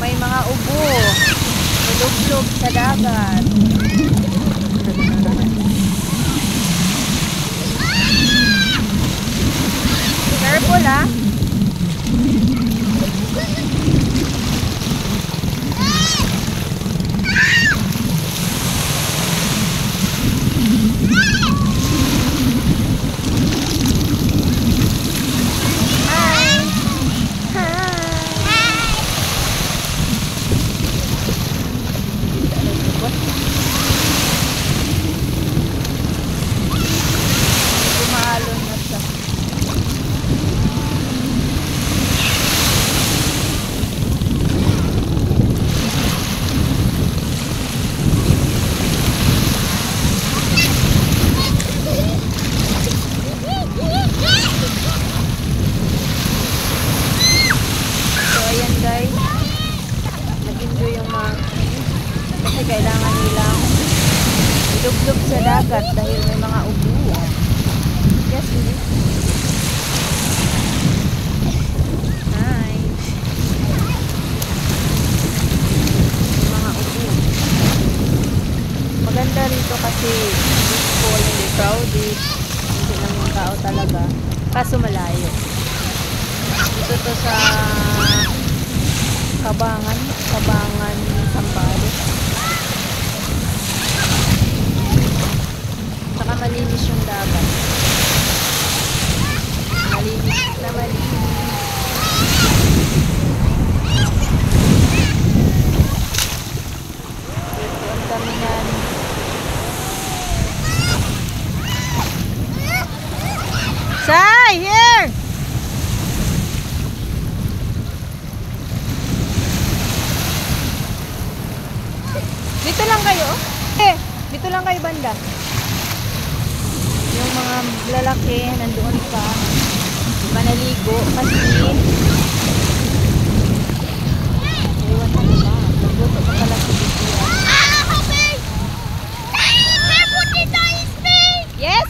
May mga ubo. Lulog-log sa dagat. Careful ah. Tumalon na siya. So ayan guys, nag-enjoy yung mga kasi kailangan nilang ilog-log sa dagat dahil may mga ubo. Yes, really. Hi. Mga ubo. Maganda rito kasi peaceful, hindi crowded, hindi lang yung tao talaga. Kaso malayo. Dito to sa Kabangan, Sambales. Saka malinis yung dagat. Malinis na malinis. Dito ang damihan. Sai, here! Dito lang kayo? Dito lang kayo banda. Yung mga lalaki nandoon pa. Di ba naligo? Kasi iwan na diba? Nagluto pa pala sa bitiyan. Yes?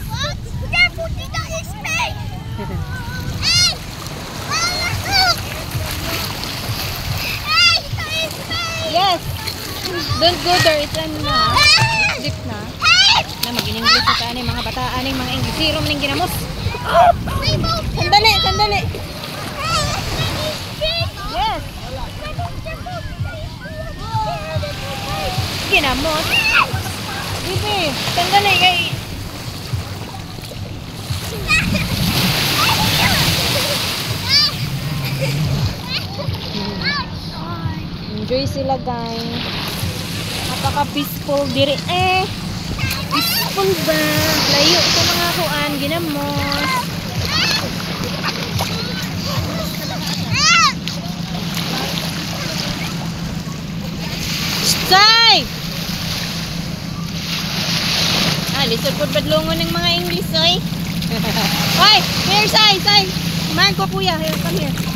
Yes! Don't go there, it's na. Deep na. Na mag-in-English na tayo mga bataan ng mga English. Zero maning ginamos. Sandali, sandali. Yes. Ginamos. Bibi, sandali kay. Enjoy sila guys. Napaka-peaceful diri peaceful ba? Layo sa mga kuan, ginamos. Say! Lisod po badlongon ng mga English, oy. Oy, here, Say! Man ko kuya, here, come here.